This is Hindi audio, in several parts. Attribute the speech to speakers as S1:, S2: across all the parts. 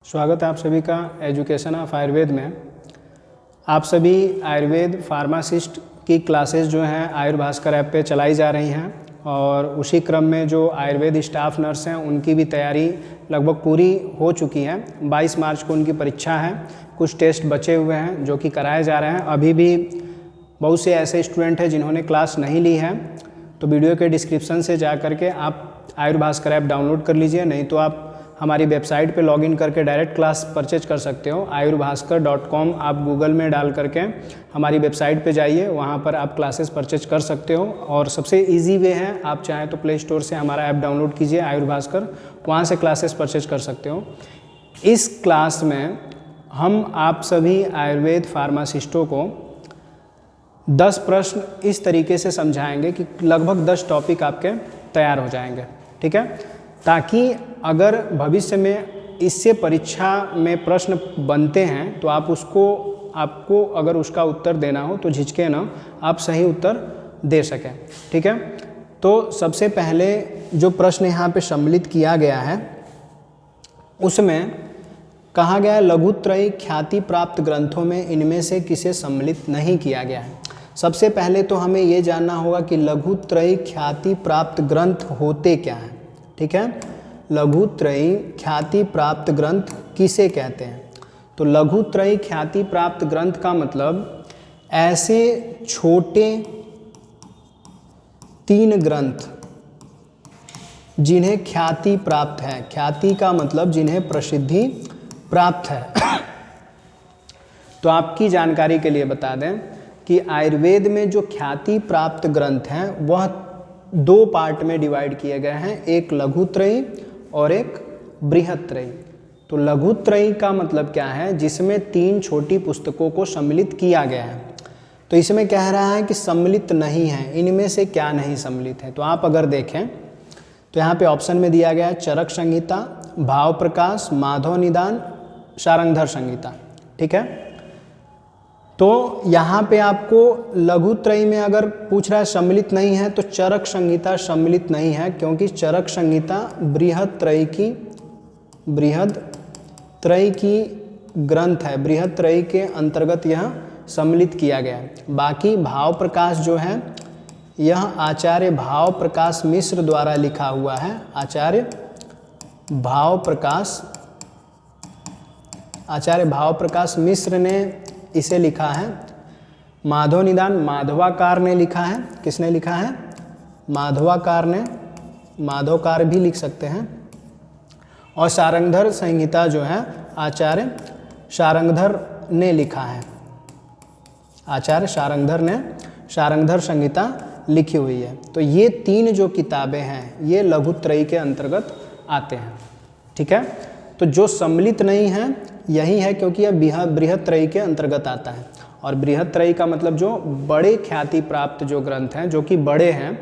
S1: स्वागत है आप सभी का एजुकेशन ऑफ आयुर्वेद में। आप सभी आयुर्वेद फार्मासिस्ट की क्लासेस जो हैं आयुर्भास्कर ऐप पे चलाई जा रही हैं और उसी क्रम में जो आयुर्वेद स्टाफ नर्स हैं उनकी भी तैयारी लगभग पूरी हो चुकी है। 22 मार्च को उनकी परीक्षा है। कुछ टेस्ट बचे हुए हैं जो कि कराए जा रहे हैं। अभी भी बहुत से ऐसे स्टूडेंट हैं जिन्होंने क्लास नहीं ली है, तो वीडियो के डिस्क्रिप्शन से जा करके आप आयुर्भास्कर ऐप डाउनलोड कर लीजिए, नहीं तो आप हमारी वेबसाइट पे लॉगिन करके डायरेक्ट क्लास परचेज कर सकते हो। ayurbhaskar.com आप गूगल में डाल करके हमारी वेबसाइट पे जाइए, वहाँ पर आप क्लासेस परचेज कर सकते हो। और सबसे इजी वे है, आप चाहें तो प्ले स्टोर से हमारा ऐप डाउनलोड कीजिए आयुर्भास्कर, वहाँ से क्लासेस परचेज कर सकते हो। इस क्लास में हम आप सभी आयुर्वेद फार्मासिस्टों को 10 प्रश्न इस तरीके से समझाएंगे कि लगभग 10 टॉपिक आपके तैयार हो जाएंगे, ठीक है, ताकि अगर भविष्य में इससे परीक्षा में प्रश्न बनते हैं तो आपको अगर उसका उत्तर देना हो तो झिझके ना, आप सही उत्तर दे सकें, ठीक है। तो सबसे पहले जो प्रश्न यहाँ पे सम्मिलित किया गया है उसमें कहा गया है लघुत्रयी ख्याति प्राप्त ग्रंथों में इनमें से किसे सम्मिलित नहीं किया गया है। सबसे पहले तो हमें ये जानना होगा कि लघुत्रयी ख्याति प्राप्त ग्रंथ होते क्या हैं, ठीक है। लघुत्रयी ख्याति प्राप्त ग्रंथ किसे कहते हैं? तो लघुत्रयी ख्याति प्राप्त ग्रंथ का मतलब ऐसे छोटे 3 ग्रंथ जिन्हें ख्याति प्राप्त है। ख्याति का मतलब जिन्हें प्रसिद्धि प्राप्त है। तो आपकी जानकारी के लिए बता दें कि आयुर्वेद में जो ख्याति प्राप्त ग्रंथ हैं वह 2 पार्ट में डिवाइड किए गए हैं, एक लघुत्रयी और एक बृहत्त्रयी। तो लघुत्रयी का मतलब क्या है? जिसमें 3 छोटी पुस्तकों को सम्मिलित किया गया है। तो इसमें कह रहा है कि सम्मिलित नहीं है, इनमें से क्या नहीं सम्मिलित है। तो आप अगर देखें तो यहाँ पे ऑप्शन में दिया गया है चरक संहिता, भाव प्रकाश, माधव निदान, शारंगधर संहिता, ठीक है। तो यहाँ पे आपको लघुत्रयी में अगर पूछ रहा है सम्मिलित नहीं है तो चरक संहिता सम्मिलित नहीं है, क्योंकि चरक संहिता बृहत्त्रयी की ग्रंथ है, बृहत्त्रयी के अंतर्गत यह सम्मिलित किया गया है। बाकी भाव प्रकाश जो है यह आचार्य भाव प्रकाश मिश्र द्वारा लिखा हुआ है। आचार्य भाव प्रकाश मिश्र ने इसे लिखा है। माधव निदान माधवाकार ने लिखा है। किसने लिखा है? माधवाकार ने, माधवकार भी लिख सकते हैं। और शारंगधर संहिता जो है आचार्य शारंगधर ने लिखा है। आचार्य शारंगधर ने शारंगधर संहिता लिखी हुई है। तो ये 3 जो किताबें हैं ये लघुत्रयी के अंतर्गत आते हैं, ठीक है। तो जो सम्मिलित नहीं है यही है, क्योंकि यह बृहत्त्रयी के अंतर्गत आता है। और बृहत्त्रयी का मतलब जो बड़े ख्याति प्राप्त जो ग्रंथ हैं, जो कि बड़े हैं,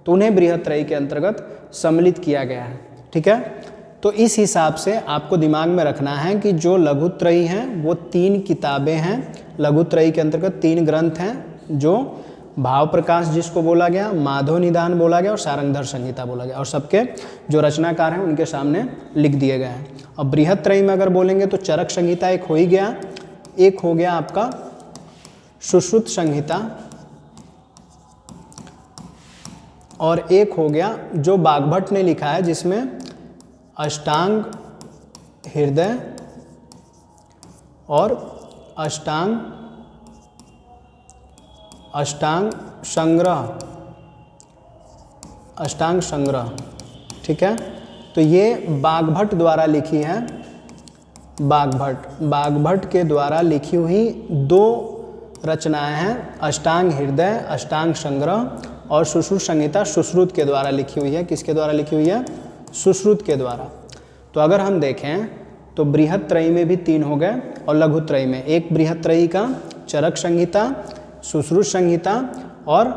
S1: तो उन्हें बृहत्त्रयी के अंतर्गत सम्मिलित किया गया है, ठीक है। तो इस हिसाब से आपको दिमाग में रखना है कि जो लघुत्रयी हैं वो 3 किताबें हैं। लघुत्रयी के अंतर्गत 3 ग्रंथ हैं, जो भाव प्रकाश जिसको बोला गया, माधव निदान बोला गया और शारंगधर संहिता बोला गया, और सबके जो रचनाकार हैं उनके सामने लिख दिए गए हैं। अब बृहत्त्रयी में अगर बोलेंगे तो चरक संहिता एक हो ही गया, एक हो गया आपका सुश्रुत संहिता, और एक हो गया जो बागभट्ट ने लिखा है जिसमें अष्टांग हृदय और अष्टांग संग्रह, ठीक है। तो ये बागभट्ट द्वारा लिखी है। बागभट्ट के द्वारा लिखी हुई 2 रचनाएं हैं, अष्टांग हृदय, अष्टांग संग्रह, और सुश्रुत संहिता सुश्रुत के द्वारा लिखी हुई है। किसके द्वारा लिखी हुई है? सुश्रुत के द्वारा। तो अगर हम देखें तो बृहत्त्रयी में भी 3 हो गए और लघुत्रयी में एक बृहत्त्रयी का चरक संहिता, सुश्रुत संहिता और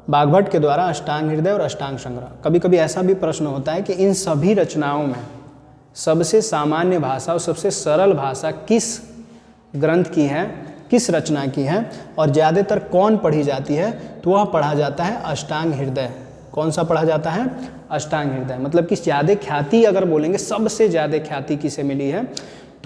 S1: बागभट्ट के द्वारा अष्टांग हृदय और अष्टांग संग्रह। कभी कभी ऐसा भी प्रश्न होता है कि इन सभी रचनाओं में सबसे सामान्य भाषा और सबसे सरल भाषा किस ग्रंथ की है, किस रचना की है, और ज़्यादातर कौन पढ़ी जाती है? तो वह पढ़ा जाता है अष्टांग हृदय। कौन सा पढ़ा जाता है? अष्टांग हृदय। मतलब कि ज़्यादा ख्याति अगर बोलेंगे, सबसे ज़्यादा ख्याति किसे मिली है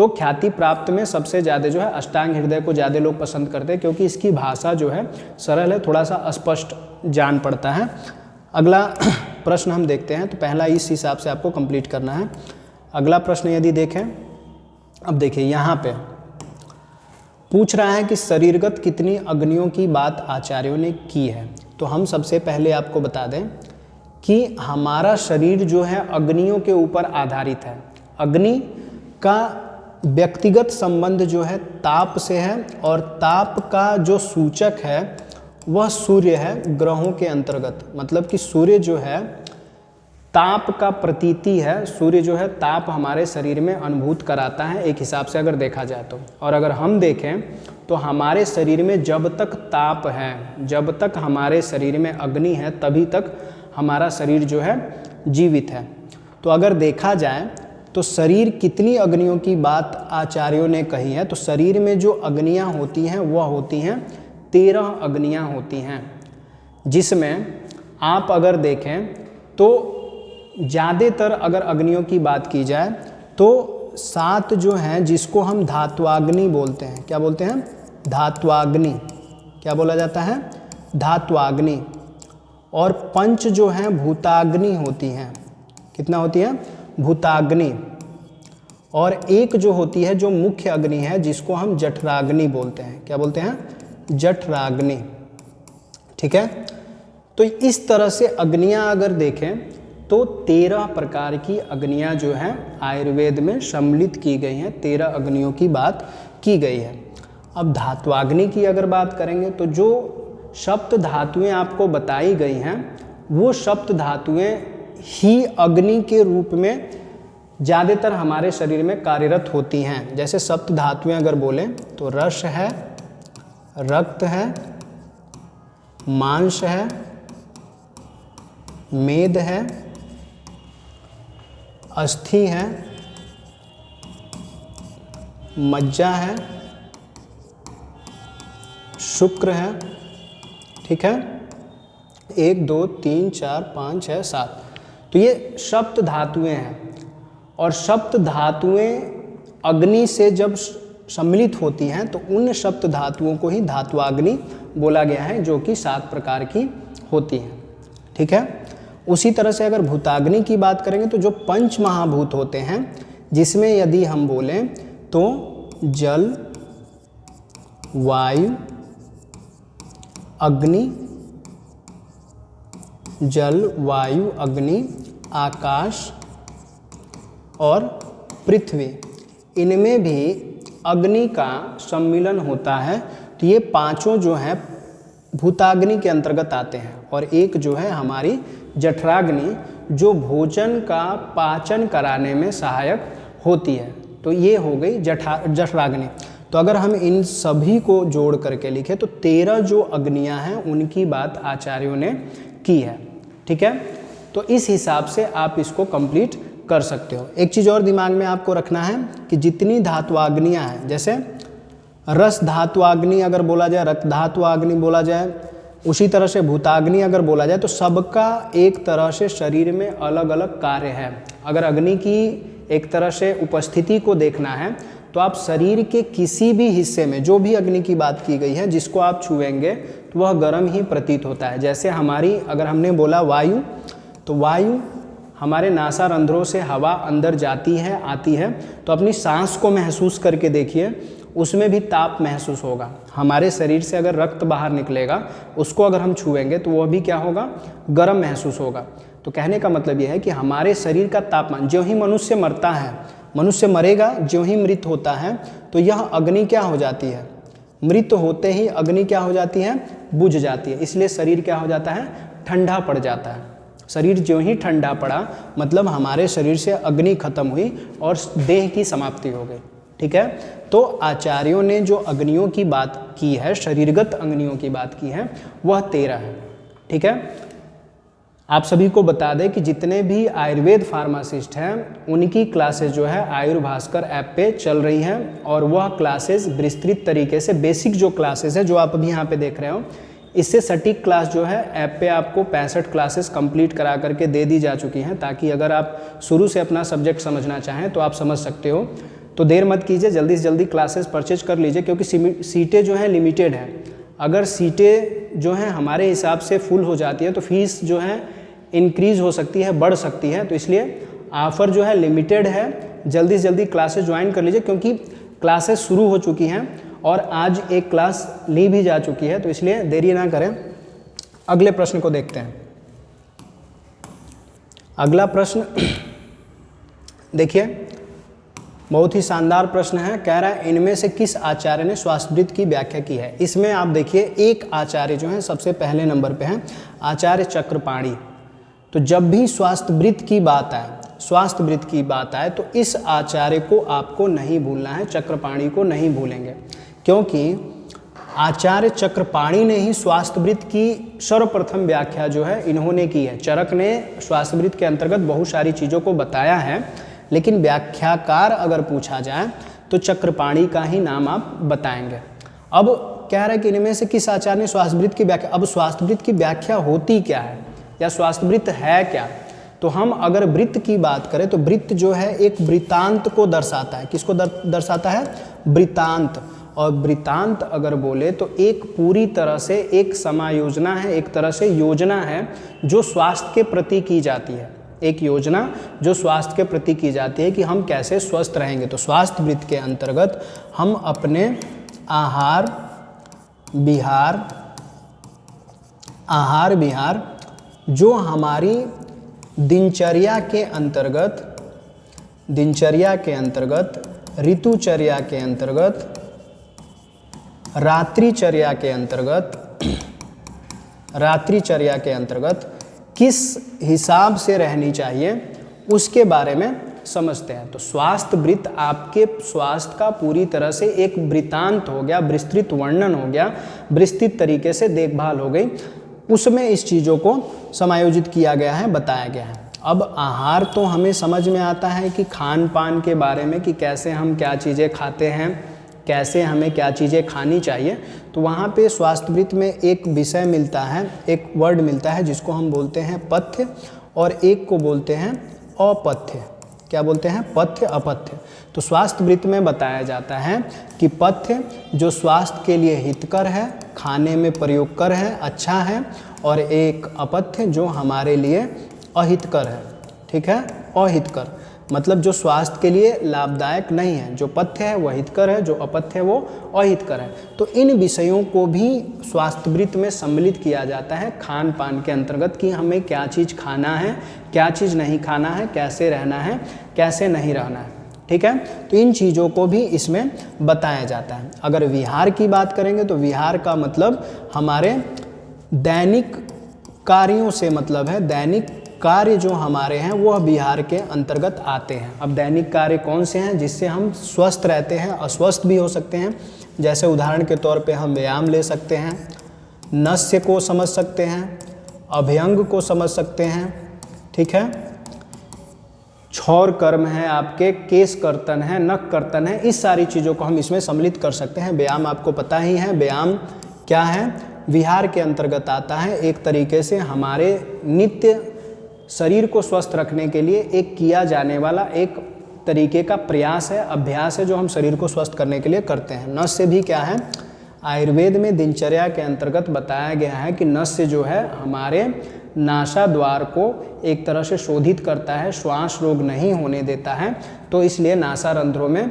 S1: तो ख्याति प्राप्त में सबसे ज़्यादा जो है अष्टांग हृदय को ज़्यादा लोग पसंद करते हैं, क्योंकि इसकी भाषा जो है सरल है, थोड़ा सा अस्पष्ट जान पड़ता है। अगला प्रश्न हम देखते हैं, तो पहला इस हिसाब से आपको कंप्लीट करना है। अगला प्रश्न यदि देखें, अब देखिए यहाँ पे पूछ रहा है कि शरीरगत कितनी अग्नियों की बात आचार्यों ने की है। तो हम सबसे पहले आपको बता दें कि हमारा शरीर जो है अग्नियों के ऊपर आधारित है। अग्नि का व्यक्तिगत संबंध जो है ताप से है, और ताप का जो सूचक है वह सूर्य है ग्रहों के अंतर्गत। मतलब कि सूर्य जो है ताप का प्रतीति है, सूर्य जो है ताप हमारे शरीर में अनुभूत कराता है एक हिसाब से अगर देखा जाए तो। और अगर हम देखें तो हमारे शरीर में जब तक ताप है, जब तक हमारे शरीर में अग्नि है, तभी तक हमारा शरीर जो है जीवित है। तो अगर देखा जाए तो शरीर कितनी अग्नियों की बात आचार्यों ने कही है, तो शरीर में जो अग्नियाँ होती हैं वह होती हैं 13 अग्नियाँ होती हैं, जिसमें आप अगर देखें तो ज़्यादातर अगर अग्नियों की बात की जाए तो 7 जो हैं जिसको हम धात्वाग्नि बोलते हैं। क्या बोलते हैं? धात्वाग्नि। क्या बोला जाता है? धात्वाग्नि। और 5 जो हैं भूताग्नि होती हैं। कितना होती है? भूताग्नि। और 1 जो होती है जो मुख्य अग्नि है, जिसको हम जठराग्नि बोलते हैं। क्या बोलते हैं? जठराग्नि। ठीक है, तो इस तरह से अग्नियां अगर देखें तो 13 प्रकार की अग्नियां जो हैं आयुर्वेद में सम्मिलित की गई हैं। 13 अग्नियों की बात की गई है। अब धात्वाग्नि की अगर बात करेंगे तो जो सप्त धातुएं आपको बताई गई हैं वो सप्त धातुएं ही अग्नि के रूप में ज़्यादातर हमारे शरीर में कार्यरत होती हैं। जैसे सप्त धातुएं अगर बोलें तो रस है, रक्त है, मांस है, मेद है, अस्थि है, मज्जा है, शुक्र है। ठीक है, 1 2 3 4 5 6 7, तो ये सप्त धातुएं हैं। और सप्त धातुएं अग्नि से जब सम्मिलित होती हैं तो उन सप्त धातुओं को ही धात्वाग्नि बोला गया है, जो कि 7 प्रकार की होती हैं। ठीक है, उसी तरह से अगर भूताग्नि की बात करेंगे तो जो 5 महाभूत होते हैं, जिसमें यदि हम बोलें तो जल, वायु, अग्नि, जल, वायु, अग्नि, आकाश और पृथ्वी, इनमें भी अग्नि का सम्मिलन होता है। तो ये 5 जो हैं भूताग्नि के अंतर्गत आते हैं। और एक जो है हमारी जठराग्नि, जो भोजन का पाचन कराने में सहायक होती है। तो ये हो गई जठराग्नि। तो अगर हम इन सभी को जोड़ करके लिखें तो 13 जो अग्नियां हैं उनकी बात आचार्यों ने की है। ठीक है, तो इस हिसाब से आप इसको कंप्लीट कर सकते हो। एक चीज़ और दिमाग में आपको रखना है कि जितनी धात्वाग्नियाँ हैं, जैसे रस धात्वाग्नि अगर बोला जाए, रक्त धात्वाग्नि बोला जाए, उसी तरह से भूताग्नि अगर बोला जाए, तो सबका एक तरह से शरीर में अलग अलग कार्य है। अगर अग्नि की एक तरह से उपस्थिति को देखना है तो आप शरीर के किसी भी हिस्से में जो भी अग्नि की बात की गई है, जिसको आप छुएंगे तो वह गर्म ही प्रतीत होता है। जैसे हमारी, अगर हमने बोला वायु, तो वायु हमारे नासारंध्रों से हवा अंदर जाती है, आती है, तो अपनी सांस को महसूस करके देखिए, उसमें भी ताप महसूस होगा। हमारे शरीर से अगर रक्त बाहर निकलेगा, उसको अगर हम छुएंगे तो वह भी क्या होगा? गर्म महसूस होगा। तो कहने का मतलब यह है कि हमारे शरीर का तापमान, ज्यों ही मनुष्य मरता है, मनुष्य मरेगा, ज्यों ही मृत होता है, तो यह अग्नि क्या हो जाती है? मृत होते ही अग्नि क्या हो जाती है? बुझ जाती है। इसलिए शरीर क्या हो जाता है? ठंडा पड़ जाता है। शरीर ज्यों ही ठंडा पड़ा, मतलब हमारे शरीर से अग्नि खत्म हुई और देह की समाप्ति हो गई। ठीक है, तो आचार्यों ने जो अग्नियों की बात की है, शरीरगत अग्नियों की बात की है, वह 13 है। ठीक है, आप सभी को बता दें कि जितने भी आयुर्वेद फार्मासिस्ट हैं उनकी क्लासेस जो है आयुर्भास्कर ऐप पे चल रही हैं, और वह क्लासेस विस्तृत तरीके से, बेसिक जो क्लासेस है जो आप अभी यहाँ पे देख रहे हो, इससे सटीक क्लास जो है ऐप पे आपको 65 क्लासेस कंप्लीट करा करके दे दी जा चुकी हैं, ताकि अगर आप शुरू से अपना सब्जेक्ट समझना चाहें तो आप समझ सकते हो। तो देर मत कीजिए, जल्दी से जल्दी क्लासेस परचेज कर लीजिए, क्योंकि सीटें जो हैं लिमिटेड हैं। अगर सीटें जो हैं हमारे हिसाब से फुल हो जाती है तो फीस जो है इंक्रीज़ हो सकती है, बढ़ सकती है। तो इसलिए ऑफ़र जो है लिमिटेड है, जल्दी से जल्दी क्लासेस ज्वाइन कर लीजिए, क्योंकि क्लासेस शुरू हो चुकी हैं और आज एक क्लास ली भी जा चुकी है। तो इसलिए देरी ना करें, अगले प्रश्न को देखते हैं। अगला प्रश्न देखिए, बहुत ही शानदार प्रश्न है। कह रहा है इनमें से किस आचार्य ने स्वास्थ्यवृत्त की व्याख्या की है। इसमें आप देखिए एक आचार्य जो है सबसे पहले नंबर पे हैं, आचार्य चक्रपाणी। तो जब भी स्वास्थ्यवृत्त की बात आए, स्वास्थ्यवृत्त की बात आए तो इस आचार्य को आपको नहीं भूलना है, चक्रपाणी को नहीं भूलेंगे, क्योंकि आचार्य चक्रपाणी ने ही स्वास्थ्यवृत्त की सर्वप्रथम व्याख्या जो है इन्होंने की है। चरक ने स्वास्थ्यवृत्त के अंतर्गत बहुत सारी चीज़ों को बताया है, लेकिन व्याख्याकार अगर पूछा जाए तो चक्रपाणी का ही नाम आप बताएंगे। अब कह रहा है कि इनमें से किस आचार्य ने स्वास्थ्यवृत्त की व्याख्या। अब स्वास्थ्यवृत्त की व्याख्या होती क्या है या स्वास्थ्यवृत्त है क्या। तो हम अगर वृत्त की बात करें तो वृत्त जो है एक वृत्तांत को दर्शाता है। किसको दर्शाता है? वृत्तांत। और वृत्तांत अगर बोले तो एक पूरी तरह से एक समायोजना है, एक तरह से योजना है जो स्वास्थ्य के प्रति की जाती है। एक योजना जो स्वास्थ्य के प्रति की जाती है कि हम कैसे स्वस्थ रहेंगे। तो स्वास्थ्य वृत्त के अंतर्गत हम अपने आहार विहार जो हमारी दिनचर्या के अंतर्गत, ऋतुचर्या के अंतर्गत, रात्रिचर्या के अंतर्गत किस हिसाब से रहनी चाहिए उसके बारे में समझते हैं। तो स्वास्थ्य वृत्त आपके स्वास्थ्य का पूरी तरह से एक वृत्तांत हो गया, विस्तृत वर्णन हो गया, विस्तृत तरीके से देखभाल हो गई, उसमें इस चीज़ों को समायोजित किया गया है, बताया गया है। अब आहार तो हमें समझ में आता है कि खान पान के बारे में, कि कैसे हम क्या चीज़ें खाते हैं, कैसे हमें क्या चीज़ें खानी चाहिए। तो वहाँ पे स्वास्थ्यवृत्त में एक विषय मिलता है, एक वर्ड मिलता है जिसको हम बोलते हैं पथ्य, और एक को बोलते हैं अपथ्य। क्या बोलते हैं? पथ्य, अपथ्य। तो स्वास्थ्यवृत्त में बताया जाता है कि पथ्य जो स्वास्थ्य के लिए हितकर है, खाने में प्रयोगकर है, अच्छा है, और एक अपथ्य जो हमारे लिए अहितकर है। ठीक है, अहितकर मतलब जो स्वास्थ्य के लिए लाभदायक नहीं है। जो पथ्य है वह हितकर है, जो अपथ्य है वो अहितकर है। तो इन विषयों को भी स्वास्थ्यवृत्त में सम्मिलित किया जाता है खान पान के अंतर्गत, कि हमें क्या चीज़ खाना है, क्या चीज़ नहीं खाना है, कैसे रहना है, कैसे नहीं रहना है। ठीक है, तो इन चीज़ों को भी इसमें बताया जाता है। अगर विहार की बात करेंगे तो विहार का मतलब हमारे दैनिक कार्यों से मतलब है, दैनिक कार्य जो हमारे हैं वह विहार के अंतर्गत आते हैं। अब दैनिक कार्य कौन से हैं जिससे हम स्वस्थ रहते हैं, अस्वस्थ भी हो सकते हैं। जैसे उदाहरण के तौर पे हम व्यायाम ले सकते हैं, नस्य को समझ सकते हैं, अभ्यंग को समझ सकते हैं। ठीक है, क्षौर कर्म है, आपके केश कर्तन है, नख कर्तन है, इस सारी चीज़ों को हम इसमें सम्मिलित कर सकते हैं। व्यायाम आपको पता ही है, व्यायाम क्या है, विहार के अंतर्गत आता है। एक तरीके से हमारे नित्य शरीर को स्वस्थ रखने के लिए एक किया जाने वाला एक तरीके का प्रयास है, अभ्यास है, जो हम शरीर को स्वस्थ करने के लिए करते हैं। नस्य भी क्या है, आयुर्वेद में दिनचर्या के अंतर्गत बताया गया है कि नस्य जो है हमारे नासाद्वार को एक तरह से शोधित करता है, श्वास रोग नहीं होने देता है। तो इसलिए नासारंध्रों में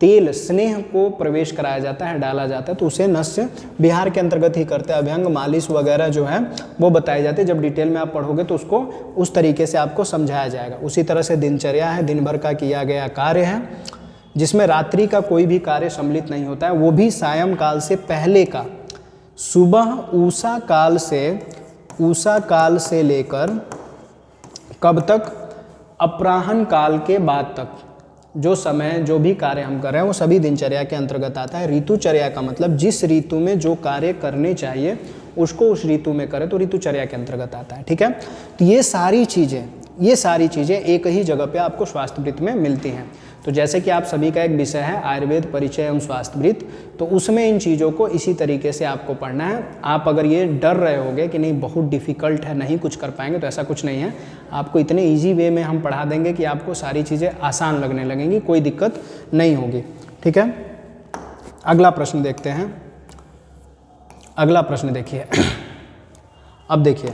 S1: तेल, स्नेह को प्रवेश कराया जाता है, डाला जाता है, तो उसे नस्य विहार के अंतर्गत ही करते हैं। अभ्यंग, मालिश वगैरह जो है वो बताए जाते हैं। जब डिटेल में आप पढ़ोगे तो उसको उस तरीके से आपको समझाया जाएगा। उसी तरह से दिनचर्या है, दिन भर का किया गया कार्य है, जिसमें रात्रि का कोई भी कार्य सम्मिलित नहीं होता है, वो भी सायंकाल से पहले का। सुबह ऊषा काल से लेकर कब तक? अपराह्न काल के बाद तक जो समय, जो भी कार्य हम कर रहे हैं वो सभी दिनचर्या के अंतर्गत आता है। ऋतुचर्या का मतलब जिस ऋतु में जो कार्य करने चाहिए उसको उस ऋतु में करें, तो ऋतुचर्या के अंतर्गत आता है। ठीक है, तो ये सारी चीज़ें एक ही जगह पे आपको स्वास्थ्यवृत्त में मिलती हैं। तो जैसे कि आप सभी का एक विषय है आयुर्वेद परिचय एवं स्वास्थ्यवृत्त, तो उसमें इन चीज़ों को इसी तरीके से आपको पढ़ना है। आप अगर ये डर रहे होगे कि नहीं बहुत डिफ़िकल्ट है, नहीं कुछ कर पाएंगे, तो ऐसा कुछ नहीं है। आपको इतने ईजी वे में हम पढ़ा देंगे कि आपको सारी चीज़ें आसान लगने लगेंगी, कोई दिक्कत नहीं होगी। ठीक है, अगला प्रश्न देखते हैं। अगला प्रश्न देखिए। अब देखिए,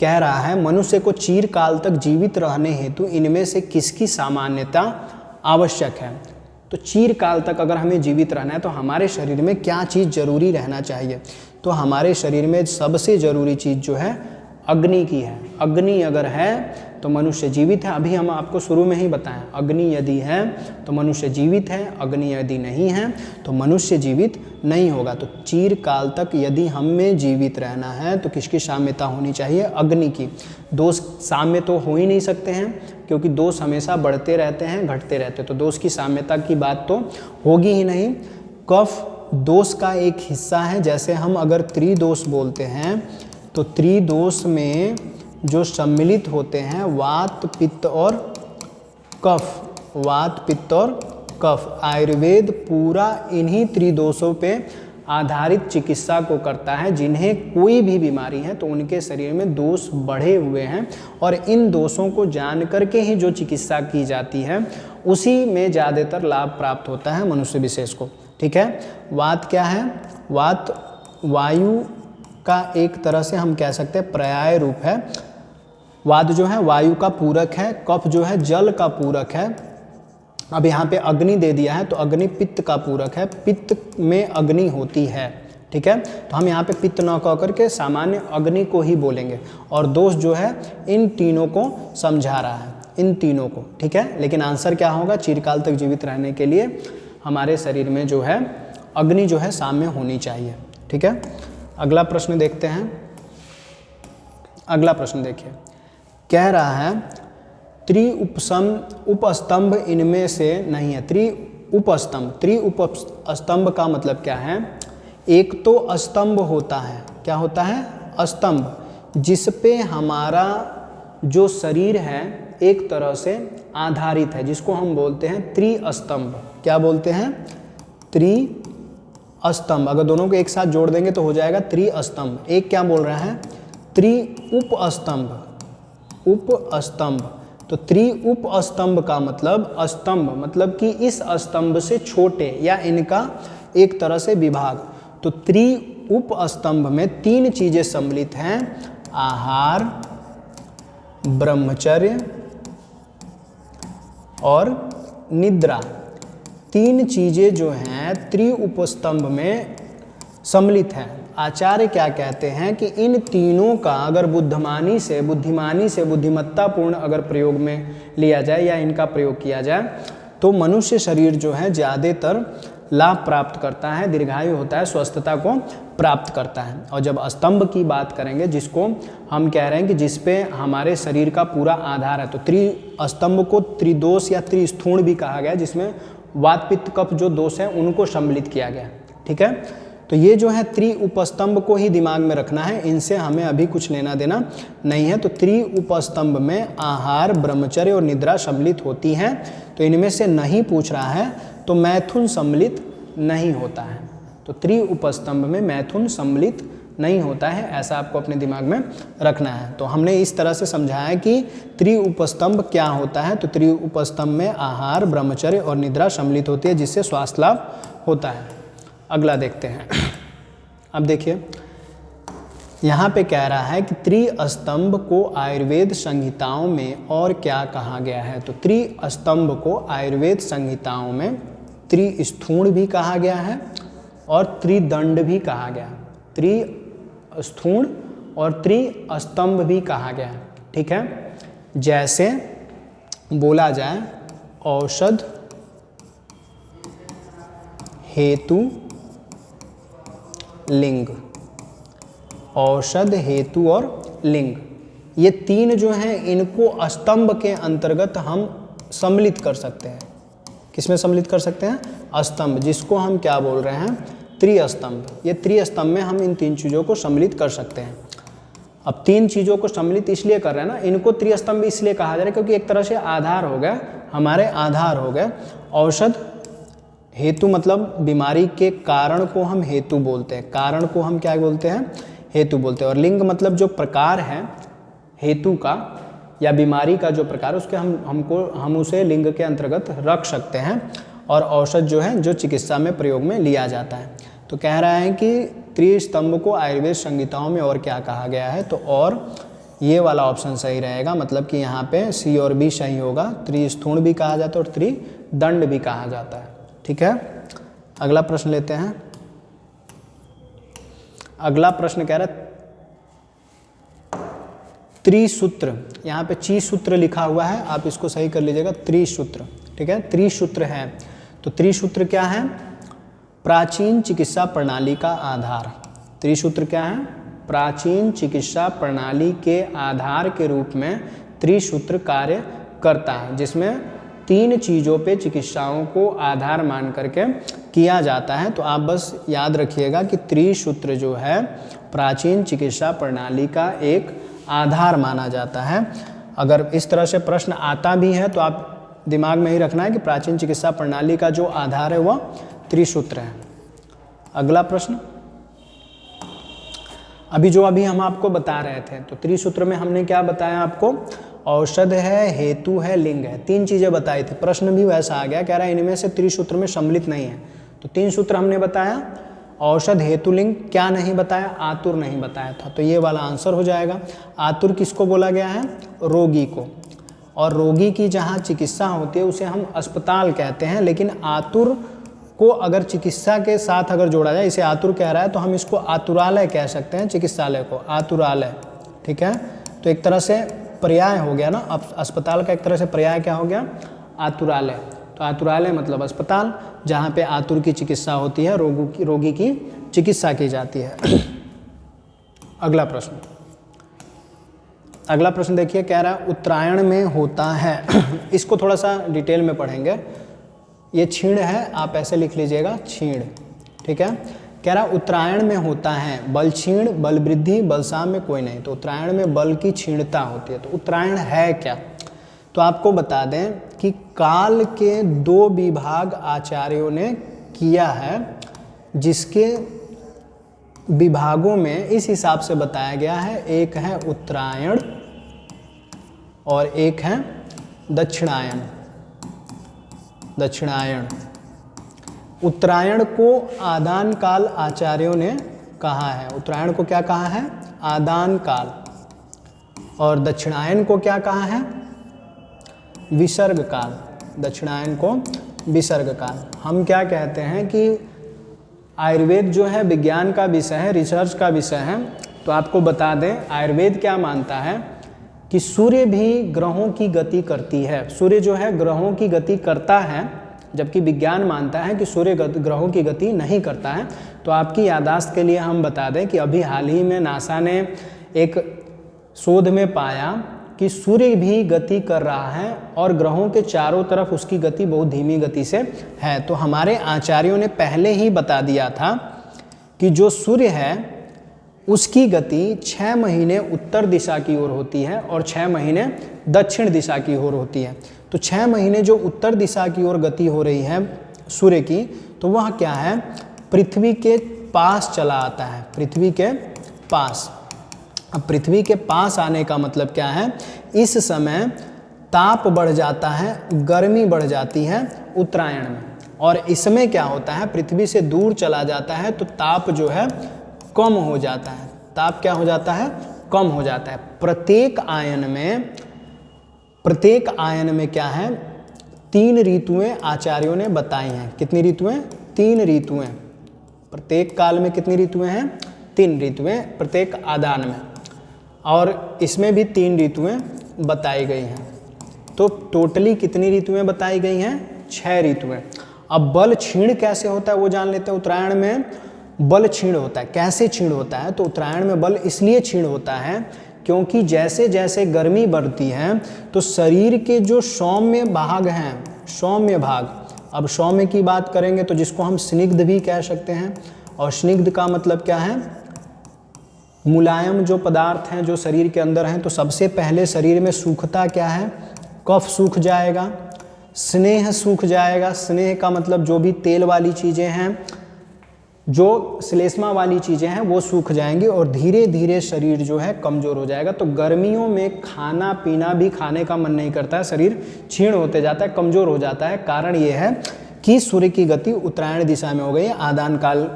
S1: कह रहा है मनुष्य को चिरकाल तक जीवित रहने हेतु इनमें से किसकी सामान्यता आवश्यक है। तो चिरकाल तक अगर हमें जीवित रहना है तो हमारे शरीर में क्या चीज़ जरूरी रहना चाहिए। तो हमारे शरीर में सबसे ज़रूरी चीज़ जो है अग्नि की है। अग्नि अगर है तो मनुष्य जीवित है। अभी हम आपको शुरू में ही बताएं, अग्नि यदि है तो मनुष्य जीवित है, अग्नि यदि नहीं है तो मनुष्य जीवित नहीं होगा। तो चिरकाल तक यदि हम में जीवित रहना है तो किसकी साम्यता होनी चाहिए, अग्नि की। दोष साम्य तो हो ही नहीं सकते हैं, क्योंकि दोष हमेशा बढ़ते रहते हैं, घटते रहते हैं, तो दोष की साम्यता की बात तो होगी ही नहीं। कफ दोष का एक हिस्सा है। जैसे हम अगर त्रिदोष बोलते हैं तो त्रिदोष में जो सम्मिलित होते हैं वात पित्त और कफ, वात पित्त और कफ। आयुर्वेद पूरा इन्हीं त्रिदोषों पे आधारित चिकित्सा को करता है। जिन्हें कोई भी बीमारी है तो उनके शरीर में दोष बढ़े हुए हैं, और इन दोषों को जान करके ही जो चिकित्सा की जाती है उसी में ज़्यादातर लाभ प्राप्त होता है मनुष्य विशेष को। ठीक है, वात क्या है, वात वायु का एक तरह से हम कह सकते हैं पर्याय रूप है। वात जो है वायु का पूरक है, कफ जो है जल का पूरक है। अब यहाँ पे अग्नि दे दिया है तो अग्नि पित्त का पूरक है, पित्त में अग्नि होती है। ठीक है, तो हम यहाँ पे पित्त न कह करके सामान्य अग्नि को ही बोलेंगे, और दोष जो है इन तीनों को समझा रहा है, इन तीनों को। ठीक है, लेकिन आंसर क्या होगा, चिरकाल तक जीवित रहने के लिए हमारे शरीर में जो है अग्नि जो है साम्य होनी चाहिए। ठीक है, अगला प्रश्न देखते हैं। अगला प्रश्न देखिए, कह रहा है उपस्तंभ इनमें से नहीं है। उपस्तंभ का मतलब क्या है, एक तो स्तंभ होता है, क्या होता है, स्तंभ, जिस पे हमारा जो शरीर है एक तरह से आधारित है, जिसको हम बोलते हैं त्रिस्तंभ। क्या बोलते हैं, त्रिस्तंभ। अगर दोनों को एक साथ जोड़ देंगे तो हो जाएगा त्रिस्तंभ। एक क्या बोल रहा है, उपस्तंभ, उपस्तंभ। तो उपस्तंभ का मतलब स्तंभ, मतलब कि इस स्तंभ से छोटे या इनका एक तरह से विभाग। तो उपस्तंभ में तीन चीजें सम्मिलित हैं, आहार, ब्रह्मचर्य और निद्रा। तीन चीजें जो हैं उपस्तंभ में सम्मिलित हैं। आचार्य क्या कहते हैं कि इन तीनों का अगर बुद्धिमानी से बुद्धिमत्तापूर्ण अगर प्रयोग में लिया जाए या इनका प्रयोग किया जाए तो मनुष्य शरीर जो है ज़्यादातर लाभ प्राप्त करता है, दीर्घायु होता है, स्वस्थता को प्राप्त करता है। और जब स्तंभ की बात करेंगे, जिसको हम कह रहे हैं कि जिस पे हमारे शरीर का पूरा आधार है, तो त्रिस्तंभ को त्रिदोष या त्रिस्थूण भी कहा गया, जिसमें वात पित्त कफ जो दोष है उनको सम्मिलित किया गया। ठीक है, तो ये जो है उपस्तंभ को ही दिमाग में रखना है, इनसे हमें अभी कुछ लेना देना नहीं है। तो उपस्तंभ में आहार, ब्रह्मचर्य और निद्रा सम्मिलित होती हैं। तो इनमें से नहीं पूछ रहा है तो मैथुन सम्मिलित नहीं होता है। तो उपस्तंभ में मैथुन सम्मिलित नहीं होता है, ऐसा आपको अपने दिमाग में रखना है। तो हमने इस तरह से समझाया है कि उपस्तंभ क्या होता है। तो उपस्तंभ में आहार, ब्रह्मचर्य और निद्रा सम्मिलित होती है, जिससे स्वास्थ्य लाभ होता है। अगला देखते हैं। अब देखिए, यहाँ पे कह रहा है कि त्रिस्तंभ को आयुर्वेद संहिताओं में और क्या कहा गया है। तो त्रिस्तंभ को आयुर्वेद संहिताओं में त्रिस्थूण भी कहा गया है और त्रिदंड भी कहा गया है। त्रिस्थूण और त्रिस्तंभ भी कहा गया है। ठीक है, जैसे बोला जाए औषध, हेतु, लिंग। औषध, हेतु और लिंग, ये तीन जो हैं इनको स्तंभ के अंतर्गत हम सम्मिलित कर सकते हैं। किसमें सम्मिलित कर सकते हैं, स्तंभ, जिसको हम क्या बोल रहे हैं, त्रिस्तंभ। ये त्रिस्तंभ में हम इन तीन चीज़ों को सम्मिलित कर सकते हैं। अब तीन चीज़ों को सम्मिलित इसलिए कर रहे हैं ना, इनको त्रिस्तंभ इसलिए कहा जा रहा है क्योंकि एक तरह से आधार हो गया हमारे आधार हो गए। औषध हेतु मतलब बीमारी के कारण को हम हेतु बोलते हैं, कारण को हम क्या बोलते हैं, हेतु बोलते हैं। और लिंग मतलब जो प्रकार है हेतु का या बीमारी का जो प्रकार, उसके हम उसे लिंग के अंतर्गत रख सकते हैं। और औषध जो है जो चिकित्सा में प्रयोग में लिया जाता है। तो कह रहा है कि त्रिस्तंभ को आयुर्वेद संहिताओं में और क्या कहा गया है, तो और ये वाला ऑप्शन सही रहेगा। मतलब कि यहाँ पे सी और बी सही होगा। त्रिस्थूण भी कहा जाता है और त्रिदंड भी कहा जाता है। ठीक है, अगला प्रश्न लेते हैं। अगला प्रश्न कह रहा है त्रिसूत्र, यहाँ पे ची सूत्र लिखा हुआ है, आप इसको सही कर लीजिएगा, त्रिसूत्र। ठीक है, त्रिसूत्र है। तो त्रिसूत्र क्या है, प्राचीन चिकित्सा प्रणाली का आधार। त्रिसूत्र क्या है, प्राचीन चिकित्सा प्रणाली के आधार के रूप में त्रिसूत्र कार्य करता है, जिसमें 3 चीज़ों पे चिकित्साओं को आधार मान करके किया जाता है। तो आप बस याद रखिएगा कि त्रिसूत्र जो है प्राचीन चिकित्सा प्रणाली का एक आधार माना जाता है। अगर इस तरह से प्रश्न आता भी है तो आप दिमाग में ही रखना है कि प्राचीन चिकित्सा प्रणाली का जो आधार है वह त्रिसूत्र है। अगला प्रश्न, अभी हम आपको बता रहे थे, तो त्रिसूत्र में हमने क्या बताया आपको, औषध है, हेतु है, लिंग है, 3 चीज़ें बताई थी। प्रश्न भी वैसा आ गया, कह रहा है इनमें से त्रिसूत्र में सम्मिलित नहीं है। तो 3 सूत्र हमने बताया, औषध, हेतु, लिंग, क्या नहीं बताया, आतुर नहीं बताया था। तो ये वाला आंसर हो जाएगा। आतुर किसको बोला गया है, रोगी को। और रोगी की जहाँ चिकित्सा होती है उसे हम अस्पताल कहते हैं, लेकिन आतुर को अगर चिकित्सा के साथ अगर जोड़ा जाए, इसे आतुर कह रहा है तो हम इसको आतुरालय कह सकते हैं, चिकित्सालय को आतुरालय। ठीक है, तो एक तरह से पर्याय हो गया ना, अब अस्पताल का एक तरह से पर्याय क्या हो गया, आतुरालय। तो आतुरालय मतलब अस्पताल जहाँ पे आतुर की चिकित्सा होती है, रोगी की चिकित्सा की जाती है। अगला प्रश्न देखिए, कह रहा है उत्तरायण में होता है। इसको थोड़ा सा डिटेल में पढ़ेंगे। ये छीण है, आप ऐसे लिख लीजिएगा, छीण। ठीक है, कह रहा उत्तरायण में होता है बल क्षीण, बल वृद्धि, बलसाम में कोई नहीं। तो उत्तरायण में बल की क्षीणता होती है। तो उत्तरायण है क्या, तो आपको बता दें कि काल के 2 विभाग आचार्यों ने किया है, जिसके विभागों में इस हिसाब से बताया गया है, एक है उत्तरायण और एक है दक्षिणायन। उत्तरायण को आदान काल आचार्यों ने कहा है। उत्तरायण को क्या कहा है, आदान काल। और दक्षिणायन को क्या कहा है, विसर्ग काल। दक्षिणायन को विसर्ग काल। हम क्या कहते हैं कि आयुर्वेद जो है विज्ञान का विषय है, रिसर्च का विषय है। तो आपको बता दें, आयुर्वेद क्या मानता है कि सूर्य भी ग्रहों की गति करती है। सूर्य जो है ग्रहों की गति करता है, जबकि विज्ञान मानता है कि सूर्य ग्रहों की गति नहीं करता है। तो आपकी याददाश्त के लिए हम बता दें कि अभी हाल ही में नासा ने एक शोध में पाया कि सूर्य भी गति कर रहा है और ग्रहों के चारों तरफ उसकी गति बहुत धीमी गति से है। तो हमारे आचार्यों ने पहले ही बता दिया था कि जो सूर्य है उसकी गति 6 महीने उत्तर दिशा की ओर होती है और 6 महीने दक्षिण दिशा की ओर होती है। तो 6 महीने जो उत्तर दिशा की ओर गति हो रही है सूर्य की, तो वह क्या है, पृथ्वी के पास चला आता है। पृथ्वी के पास। अब पृथ्वी के पास आने का मतलब क्या है, इस समय ताप बढ़ जाता है, गर्मी बढ़ जाती है उत्तरायण में। और इसमें क्या होता है, पृथ्वी से दूर चला जाता है तो ताप जो है कम हो जाता है। ताप क्या हो जाता है, कम हो जाता है। प्रत्येक आयन में क्या है, 3 ऋतुएं आचार्यों ने बताई हैं। कितनी ऋतुएं, 3 ऋतुएं। प्रत्येक काल में कितनी ऋतुएं हैं, 3 ऋतुएं प्रत्येक आदान में। और इसमें भी 3 ऋतुएं बताई गई हैं। तो टोटली कितनी ऋतुएं बताई गई हैं, 6 ऋतुएं। अब बल क्षीण कैसे होता है वो जान लेते हैं। उत्तरायण में बल क्षीण होता है। कैसे क्षीण होता है, तो उत्तरायण में बल इसलिए क्षीण होता है क्योंकि जैसे जैसे गर्मी बढ़ती है तो शरीर के जो सौम्य भाग हैं, सौम्य भाग, अब सौम्य की बात करेंगे तो जिसको हम स्निग्ध भी कह सकते हैं। और स्निग्ध का मतलब क्या है, मुलायम जो पदार्थ हैं जो शरीर के अंदर हैं। तो सबसे पहले शरीर में सूखता क्या है, कफ सूख जाएगा। स्नेह सूख जाएगा। स्नेह का मतलब जो भी तेल वाली चीज़ें हैं, जो श्लेष्मा वाली चीज़ें हैं वो सूख जाएंगी और धीरे धीरे शरीर जो है कमज़ोर हो जाएगा। तो गर्मियों में खाना पीना भी खाने का मन नहीं करता है, शरीर क्षीण होते जाता है, कमज़ोर हो जाता है। कारण ये है कि सूर्य की गति उत्तरायण दिशा में हो गई है, आदान काल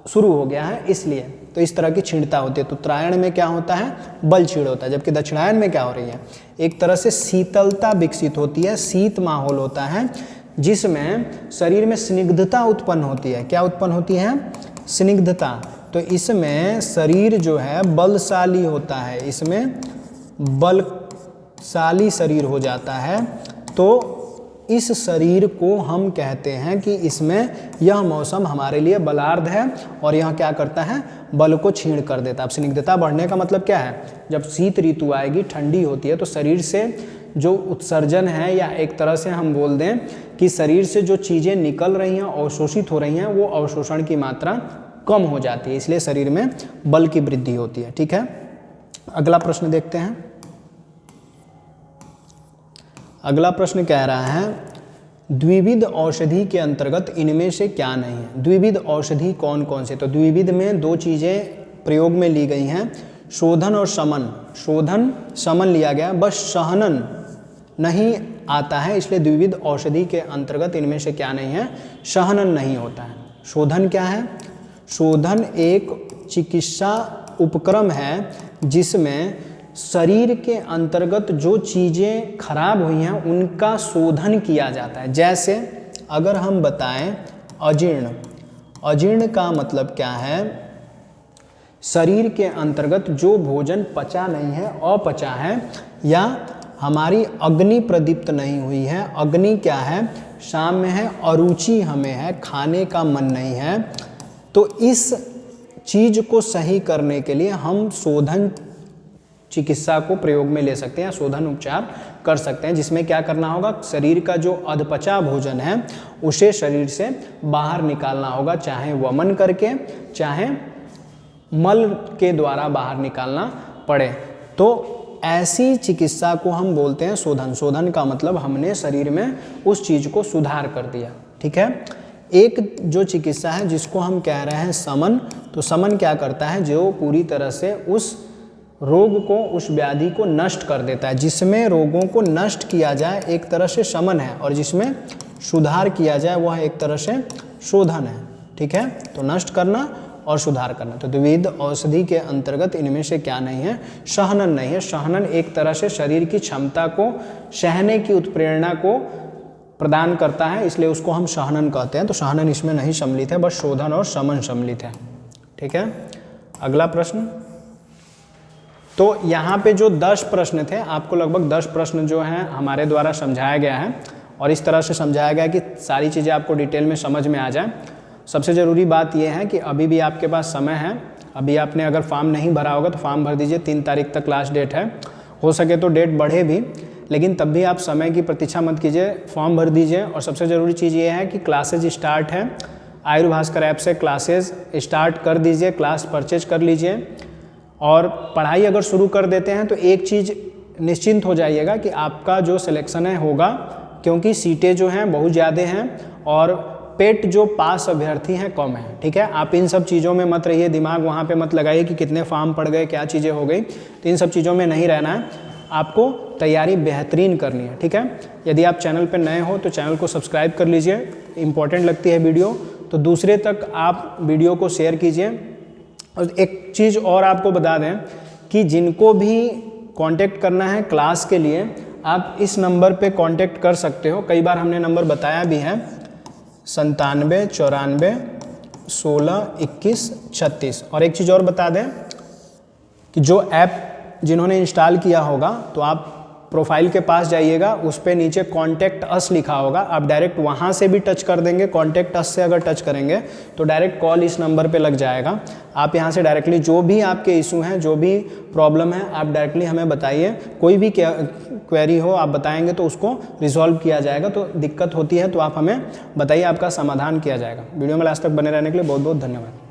S1: शुरू हो गया है, इसलिए तो इस तरह की क्षीणता होती है। तो उत्तरायण में क्या होता है, बल क्षीण होता है, जबकि दक्षिणायन में क्या हो रही है, एक तरह से शीतलता विकसित होती है, शीत माहौल होता है, जिसमें शरीर में स्निग्धता उत्पन्न होती है। क्या उत्पन्न होती है, स्निग्धता। तो इसमें शरीर जो है बलशाली होता है, इसमें बलशाली शरीर हो जाता है। तो इस शरीर को हम कहते हैं कि इसमें यह मौसम हमारे लिए बलार्ध है और यह क्या करता है, बल को क्षीण कर देता है। अब स्निग्धता बढ़ने का मतलब क्या है, जब शीत ऋतु आएगी, ठंडी होती है, तो शरीर से जो उत्सर्जन है, या एक तरह से हम बोल दें कि शरीर से जो चीज़ें निकल रही हैं, अवशोषित हो रही हैं, वो अवशोषण की मात्रा कम हो जाती है, इसलिए शरीर में बल की वृद्धि होती है। ठीक है, अगला प्रश्न देखते हैं। अगला प्रश्न कह रहा है, द्विविध औषधि के अंतर्गत इनमें से क्या नहीं है। द्विविध औषधि कौन कौन से, तो द्विविध में दो चीज़ें प्रयोग में ली गई हैं, शोधन और शमन। शोधन शमन लिया गया, बस सहनन नहीं आता है, इसलिए द्विविध औषधि के अंतर्गत इनमें से क्या नहीं है, सहनन नहीं होता है। शोधन क्या है, शोधन एक चिकित्सा उपक्रम है जिसमें शरीर के अंतर्गत जो चीज़ें खराब हुई हैं उनका शोधन किया जाता है। जैसे अगर हम बताएं अजीर्ण, अजीर्ण का मतलब क्या है, शरीर के अंतर्गत जो भोजन पचा नहीं है, अपचा है, या हमारी अग्नि प्रदीप्त नहीं हुई है। अग्नि क्या है, शाम में है, अरुचि हमें है, खाने का मन नहीं है, तो इस चीज़ को सही करने के लिए हम शोधन चिकित्सा को प्रयोग में ले सकते हैं, शोधन उपचार कर सकते हैं, जिसमें क्या करना होगा, शरीर का जो अधपचा भोजन है उसे शरीर से बाहर निकालना होगा, चाहे वमन करके चाहे मल के द्वारा बाहर निकालना पड़े। तो ऐसी चिकित्सा को हम बोलते हैं शोधन। शोधन का मतलब हमने शरीर में उस चीज़ को सुधार कर दिया। ठीक है, एक जो चिकित्सा है जिसको हम कह रहे हैं समन, तो समन क्या करता है, जो पूरी तरह से उस रोग को, उस व्याधि को नष्ट कर देता है। जिसमें रोगों को नष्ट किया जाए एक तरह से शमन है, और जिसमें सुधार किया जाए वह एक तरह से शोधन है। ठीक है, तो नष्ट करना और सुधार करना। तो द्विविध औषधि के अंतर्गत इनमें से क्या नहीं है, सहनन नहीं है। सहनन एक तरह से शरीर की क्षमता को, सहने की उत्प्रेरणा को प्रदान करता है, इसलिए उसको हम सहनन कहते हैं। तो सहनन इसमें नहीं सम्मिलित है, बस शोधन और शमन सम्मिलित है। ठीक है, अगला प्रश्न। तो यहाँ पे जो 10 प्रश्न थे, आपको लगभग 10 प्रश्न जो हैं हमारे द्वारा समझाया गया है, और इस तरह से समझाया गया कि सारी चीज़ें आपको डिटेल में समझ में आ जाए। सबसे ज़रूरी बात यह है कि अभी भी आपके पास समय है। अभी आपने अगर फॉर्म नहीं भरा होगा तो फॉर्म भर दीजिए, 3 तारीख तक लास्ट डेट है। हो सके तो डेट बढ़े भी, लेकिन तब भी आप समय की प्रतीक्षा मत कीजिए, फॉर्म भर दीजिए। और सबसे ज़रूरी चीज़ ये है कि क्लासेज स्टार्ट है, आयुर भास्कर ऐप से क्लासेज स्टार्ट कर दीजिए, क्लास परचेज कर लीजिए। और पढ़ाई अगर शुरू कर देते हैं तो एक चीज़ निश्चिंत हो जाइएगा कि आपका जो सिलेक्शन है होगा, क्योंकि सीटें जो हैं बहुत ज़्यादा हैं और पेट जो पास अभ्यर्थी हैं कम हैं। ठीक है, आप इन सब चीज़ों में मत रहिए, दिमाग वहाँ पे मत लगाइए कि कितने फॉर्म पड़ गए, क्या चीज़ें हो गई, तो इन सब चीज़ों में नहीं रहना है। आपको तैयारी बेहतरीन करनी है। ठीक है, यदि आप चैनल पर नए हो तो चैनल को सब्सक्राइब कर लीजिए, इंपॉर्टेंट लगती है वीडियो तो दूसरे तक आप वीडियो को शेयर कीजिए। और एक चीज़ और आपको बता दें कि जिनको भी कांटेक्ट करना है क्लास के लिए, आप इस नंबर पे कांटेक्ट कर सकते हो। कई बार हमने नंबर बताया भी है, 97 94 16 21 36। और एक चीज़ और बता दें कि जो ऐप जिन्होंने इंस्टॉल किया होगा तो आप प्रोफाइल के पास जाइएगा, उस पे नीचे कॉन्टैक्ट अस लिखा होगा, आप डायरेक्ट वहाँ से भी टच कर देंगे। कॉन्टैक्ट अस से अगर टच करेंगे तो डायरेक्ट कॉल इस नंबर पे लग जाएगा। आप यहाँ से डायरेक्टली जो भी आपके इशू हैं, जो भी प्रॉब्लम है, आप डायरेक्टली हमें बताइए। कोई भी क्वेरी हो आप बताएंगे तो उसको रिजॉल्व किया जाएगा। तो दिक्कत होती है तो आप हमें बताइए, आपका समाधान किया जाएगा। वीडियो में लास्ट तक बने रहने के लिए बहुत बहुत धन्यवाद।